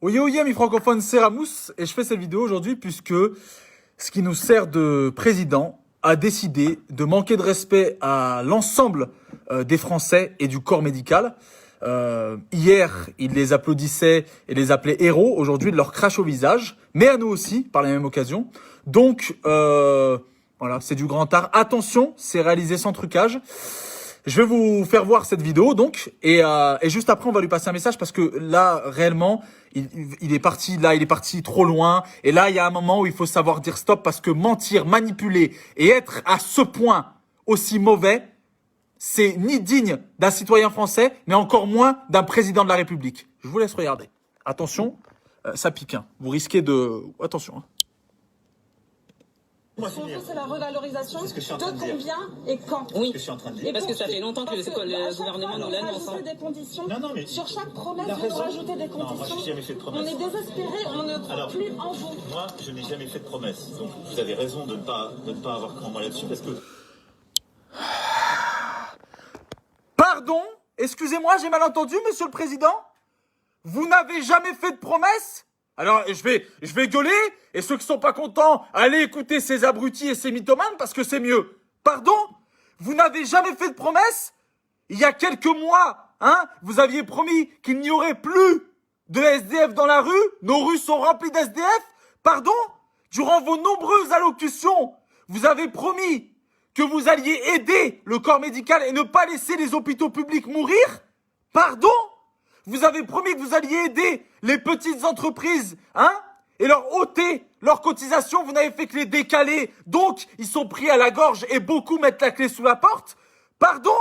Oye oye, amis francophones, c'est Ramous et je fais cette vidéo aujourd'hui puisque ce qui nous sert de président a décidé de manquer de respect à l'ensemble des Français et du corps médical. Hier, il les applaudissait et les appelait héros. Aujourd'hui, il leur crache au visage, mais à nous aussi, par la même occasion. Donc, voilà, c'est du grand art. Attention, c'est réalisé sans trucage. Je vais vous faire voir cette vidéo donc et juste après on va lui passer un message parce que là réellement il est parti trop loin et là il y a un moment où il faut savoir dire stop parce que mentir, manipuler et être à ce point aussi mauvais, c'est ni digne d'un citoyen français mais encore moins d'un président de la République. Je vous laisse regarder. Attention, ça pique hein. Vous risquez de attention hein. C'est la revalorisation de combien et quand? Oui, parce que ça fait longtemps que le gouvernement nous l'annonce. Des conditions. Non, mais sur chaque promesse, vous rajoutez des conditions. Non, moi, j'ai jamais fait de promesse. On est désespérés, on ne croit plus en vous. Moi, je n'ai jamais fait de promesse. Donc, vous avez raison de ne pas avoir cran moi là-dessus, parce que... Pardon? Excusez-moi, j'ai mal entendu, monsieur le président? Vous n'avez jamais fait de promesse? Alors, je vais gueuler, et ceux qui sont pas contents, allez écouter ces abrutis et ces mythomanes, parce que c'est mieux. Pardon? Vous n'avez jamais fait de promesse? Il y a quelques mois, hein, vous aviez promis qu'il n'y aurait plus de SDF dans la rue, nos rues sont remplies d'SDF? Pardon? Durant vos nombreuses allocutions, vous avez promis que vous alliez aider le corps médical et ne pas laisser les hôpitaux publics mourir? Pardon? Vous avez promis que vous alliez aider les petites entreprises, hein, et leur ôter leurs cotisations. Vous n'avez fait que les décaler. Donc, ils sont pris à la gorge et beaucoup mettent la clé sous la porte. Pardon?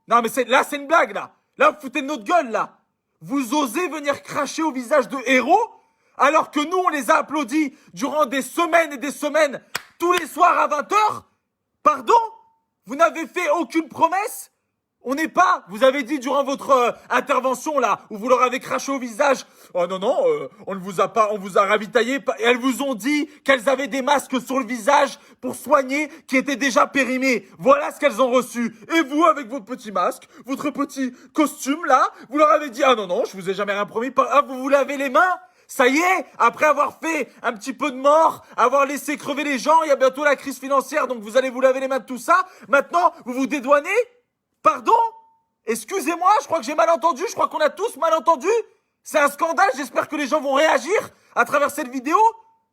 Non, mais c'est une blague, là. Là, vous foutez de notre gueule, là. Vous osez venir cracher au visage de héros, alors que nous, on les a applaudis durant des semaines et des semaines, tous les soirs à 20h? Pardon? Vous n'avez fait aucune promesse? On n'est pas, vous avez dit durant votre intervention là, où vous leur avez craché au visage, oh non, on ne vous a pas, on vous a ravitaillé, et elles vous ont dit qu'elles avaient des masques sur le visage pour soigner qui étaient déjà périmés. Voilà ce qu'elles ont reçu. Et vous, avec votre petit masque, votre petit costume là, vous leur avez dit, ah non, je vous ai jamais rien promis, ah vous vous lavez les mains? Ça y est, après avoir fait un petit peu de mort, avoir laissé crever les gens, il y a bientôt la crise financière, donc vous allez vous laver les mains de tout ça, maintenant vous vous dédouanez? Pardon? Excusez-moi, je crois que j'ai mal entendu, je crois qu'on a tous mal entendu. C'est un scandale, j'espère que les gens vont réagir à travers cette vidéo.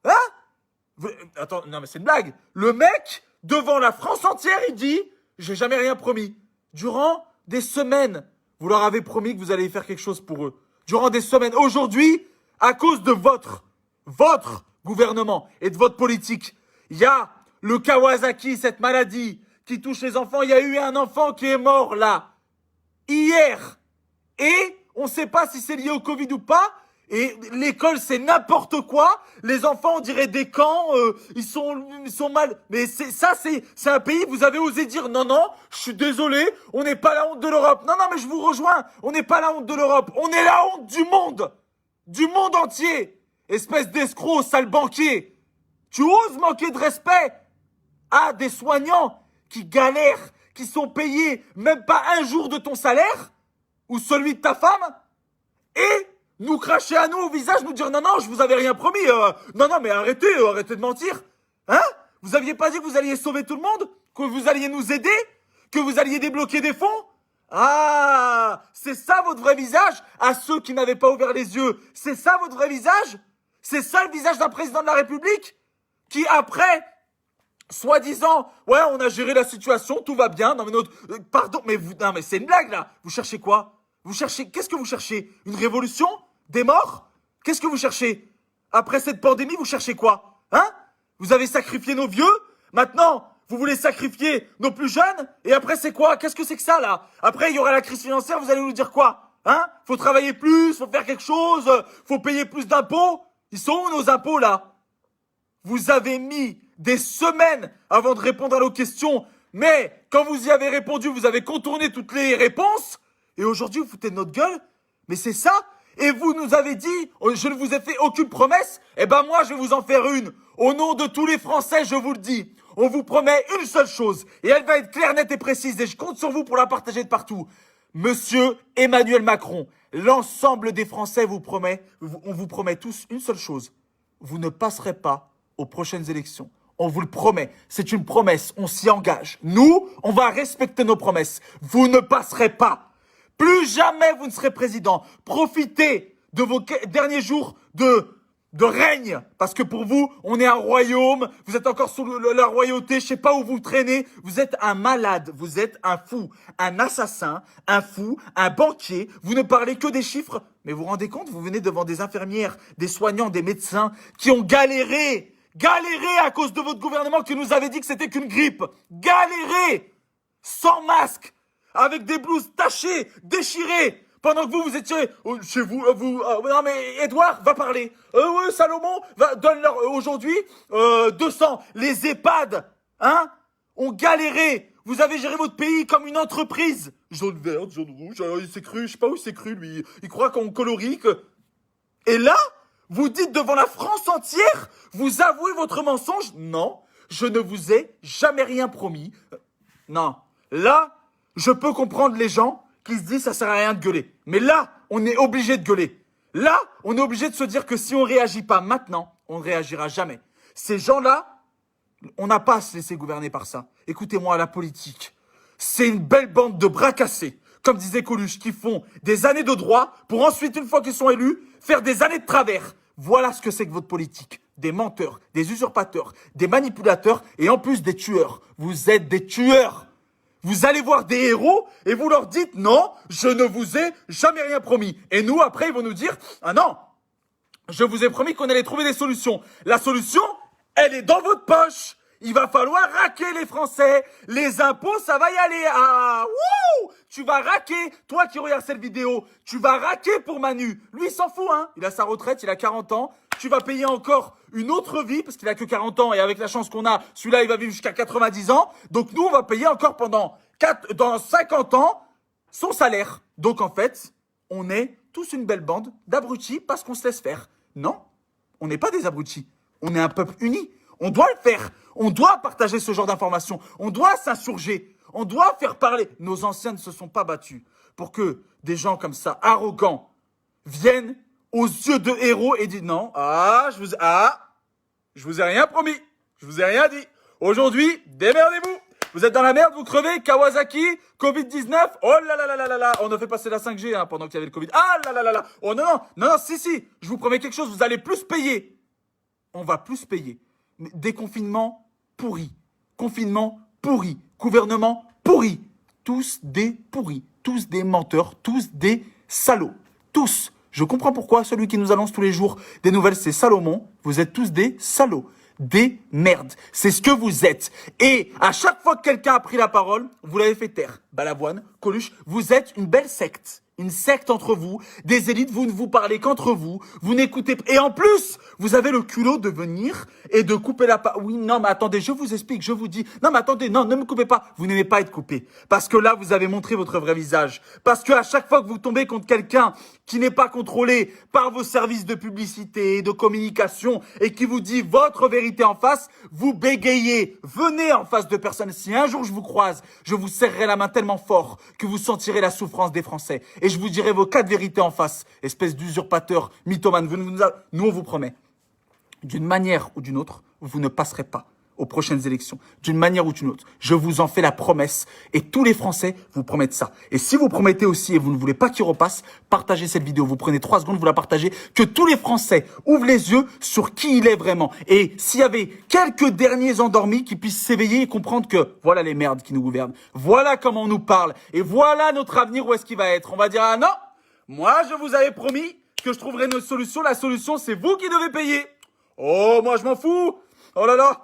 Hein? Attends, non mais c'est une blague. Le mec, devant la France entière, il dit « J'ai jamais rien promis ». Durant des semaines, vous leur avez promis que vous alliez faire quelque chose pour eux. Durant des semaines. Aujourd'hui, à cause de votre gouvernement et de votre politique, il y a le Kawasaki, cette maladie qui touche les enfants. Il y a eu un enfant qui est mort là, hier. Et on ne sait pas si c'est lié au Covid ou pas. Et l'école, c'est n'importe quoi. Les enfants, on dirait des camps. Ils sont mal. Mais c'est un pays, vous avez osé dire non, je suis désolé, on n'est pas la honte de l'Europe. Non, mais je vous rejoins. On n'est pas la honte de l'Europe. On est la honte du monde. Du monde entier. Espèce d'escroc, sale banquier. Tu oses manquer de respect à des soignants qui galèrent, qui sont payés même pas un jour de ton salaire, ou celui de ta femme, et nous cracher à nous au visage, nous dire non, je vous avais rien promis, non, mais arrêtez de mentir, hein? Vous aviez pas dit que vous alliez sauver tout le monde? Que vous alliez nous aider? Que vous alliez débloquer des fonds? Ah, c'est ça votre vrai visage? À ceux qui n'avaient pas ouvert les yeux, c'est ça votre vrai visage? C'est ça le visage d'un président de la République? Qui après, soi-disant, ouais, on a géré la situation, tout va bien. Non mais pardon, mais non mais c'est une blague là. Vous cherchez quoi? Qu'est-ce que vous cherchez? Une révolution? Des morts? Qu'est-ce que vous cherchez? Après cette pandémie, vous cherchez quoi? Hein? Vous avez sacrifié nos vieux? Maintenant, vous voulez sacrifier nos plus jeunes? Et après c'est quoi? Qu'est-ce que c'est que ça là? Après il y aura la crise financière, vous allez nous dire quoi? Hein? Faut travailler plus, faut faire quelque chose, faut payer plus d'impôts. Ils sont où nos impôts là? Vous avez mis des semaines avant de répondre à nos questions, mais quand vous y avez répondu, vous avez contourné toutes les réponses, et aujourd'hui vous foutez de notre gueule. Mais c'est ça? Et vous nous avez dit, je ne vous ai fait aucune promesse, eh ben moi je vais vous en faire une. Au nom de tous les Français, je vous le dis, on vous promet une seule chose, et elle va être claire, nette et précise, et je compte sur vous pour la partager de partout. Monsieur Emmanuel Macron, l'ensemble des Français on vous promet tous une seule chose. Vous ne passerez pas aux prochaines élections. On vous le promet. C'est une promesse. On s'y engage. Nous, on va respecter nos promesses. Vous ne passerez pas. Plus jamais vous ne serez président. Profitez de vos derniers jours de règne. Parce que pour vous, on est un royaume. Vous êtes encore sous la royauté. Je sais pas où vous traînez. Vous êtes un malade. Vous êtes un fou. Un assassin. Un fou. Un banquier. Vous ne parlez que des chiffres. Mais vous vous rendez compte, vous venez devant des infirmières, des soignants, des médecins qui ont galéré à cause de votre gouvernement qui nous avait dit que c'était qu'une grippe. Galéré. Sans masque. Avec des blouses tachées, déchirées. Pendant que vous étiez chez vous, non mais Edouard va parler. Ouais, Salomon donne-leur aujourd'hui 200. Les EHPAD, hein, ont galéré. Vous avez géré votre pays comme une entreprise. Jaune verte, jaune rouge. Alors il s'est cru, je sais pas où il s'est cru lui. Il croit qu'on colorie. Et là, vous dites devant la France entière, vous avouez votre mensonge. Non, je ne vous ai jamais rien promis. Non, là, je peux comprendre les gens qui se disent ça sert à rien de gueuler. Mais là, on est obligé de gueuler. Là, on est obligé de se dire que si on réagit pas maintenant, on ne réagira jamais. Ces gens-là, on n'a pas à se laisser gouverner par ça. Écoutez-moi, la politique, c'est une belle bande de bras cassés, comme disait Coluche, qui font des années de droit pour ensuite, une fois qu'ils sont élus, faire des années de travers. Voilà ce que c'est que votre politique. Des menteurs, des usurpateurs, des manipulateurs et en plus des tueurs. Vous êtes des tueurs. Vous allez voir des héros et vous leur dites non, je ne vous ai jamais rien promis. Et nous, après, ils vont nous dire ah non, je vous ai promis qu'on allait trouver des solutions. La solution, elle est dans votre poche. Il va falloir raquer les Français. Les impôts, ça va y aller. Ah, wouh! Tu vas raquer. Toi qui regardes cette vidéo, tu vas raquer pour Manu. Lui, il s'en fout, hein. Il a sa retraite, il a 40 ans. Tu vas payer encore une autre vie parce qu'il a que 40 ans et avec la chance qu'on a, celui-là, il va vivre jusqu'à 90 ans. Donc nous, on va payer encore dans 50 ans son salaire. Donc en fait, on est tous une belle bande d'abrutis parce qu'on se laisse faire. Non, on n'est pas des abrutis. On est un peuple uni. On doit le faire. On doit partager ce genre d'informations. On doit s'insurger. On doit faire parler. Nos anciens ne se sont pas battus pour que des gens comme ça, arrogants, viennent aux yeux de héros et disent non, je vous ai rien promis. Je vous ai rien dit. Aujourd'hui, démerdez-vous. Vous êtes dans la merde, vous crevez. Kawasaki, Covid-19. Oh là là là là là là. On a fait passer la 5G hein, pendant qu'il y avait le Covid. Ah là là là là. Oh non, si. Je vous promets quelque chose. Vous allez plus payer. On va plus payer. Déconfinement pourri. Confinement pourri. Gouvernement pourri. Tous des pourris. Tous des menteurs. Tous des salauds. Tous. Je comprends pourquoi celui qui nous annonce tous les jours des nouvelles, c'est Salomon. Vous êtes tous des salauds. Des merdes. C'est ce que vous êtes. Et à chaque fois que quelqu'un a pris la parole, vous l'avez fait taire. Balavoine, Coluche, vous êtes une belle secte. Une secte entre vous, des élites, vous ne vous parlez qu'entre vous, vous n'écoutez pas. Et en plus, vous avez le culot de venir et de couper la parole. Oui, non, mais attendez, je vous explique, je vous dis. Non, mais attendez, non, ne me coupez pas. Vous n'aimez pas être coupé. Parce que là, vous avez montré votre vrai visage. Parce que à chaque fois que vous tombez contre quelqu'un qui n'est pas contrôlé par vos services de publicité, de communication et qui vous dit votre vérité en face, vous bégayez. Venez en face de personnes. Si un jour je vous croise, je vous serrerai la main tellement fort que vous sentirez la souffrance des Français. Et je vous dirai vos 4 vérités en face, espèce d'usurpateur, mythomane. Nous, on vous promet, d'une manière ou d'une autre, vous ne passerez pas aux prochaines élections. D'une manière ou d'une autre, je vous en fais la promesse. Et tous les Français vous promettent ça. Et si vous promettez aussi et vous ne voulez pas qu'il repasse, partagez cette vidéo. Vous prenez 3 secondes, vous la partagez. Que tous les Français ouvrent les yeux sur qui il est vraiment. Et s'il y avait quelques derniers endormis qui puissent s'éveiller et comprendre que voilà les merdes qui nous gouvernent. Voilà comment on nous parle. Et voilà notre avenir où est-ce qu'il va être. On va dire, ah non, moi je vous avais promis que je trouverais une solution. La solution, c'est vous qui devez payer. Oh, moi je m'en fous. Oh là là.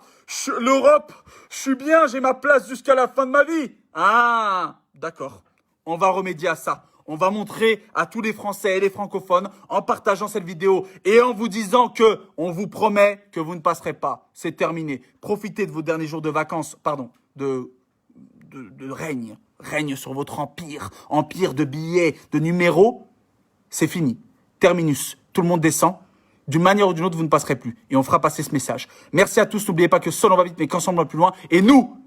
L'Europe, je suis bien, j'ai ma place jusqu'à la fin de ma vie. Ah, d'accord. On va remédier à ça. On va montrer à tous les Français et les francophones en partageant cette vidéo et en vous disant que on vous promet que vous ne passerez pas. C'est terminé. Profitez de vos derniers jours de vacances, de règne. Règne sur votre empire. Empire de billets, de numéros. C'est fini. Terminus. Tout le monde descend. D'une manière ou d'une autre, vous ne passerez plus. Et on fera passer ce message. Merci à tous. N'oubliez pas que seul on va vite, mais qu'ensemble on va plus loin. Et nous,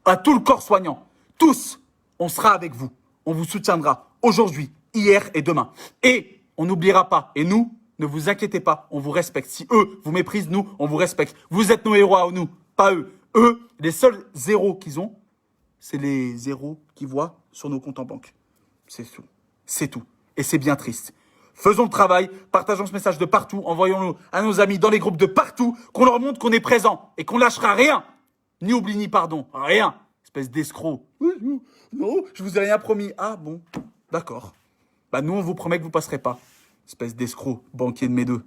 à tout le corps soignant, tous, on sera avec vous. On vous soutiendra. Aujourd'hui, hier et demain. Et on n'oubliera pas. Et nous, ne vous inquiétez pas, on vous respecte. Si eux vous méprisent, nous, on vous respecte. Vous êtes nos héros à nous, pas eux. Eux, les seuls zéros qu'ils ont, c'est les zéros qu'ils voient sur nos comptes en banque. C'est tout. C'est tout. Et c'est bien triste. Faisons le travail, partageons ce message de partout, envoyons-le à nos amis dans les groupes de partout, qu'on leur montre qu'on est présent et qu'on lâchera rien. Ni oubli ni pardon, rien. Espèce d'escroc. Non, je vous ai rien promis. Ah bon, d'accord. Bah nous on vous promet que vous passerez pas. Espèce d'escroc, banquier de mes deux.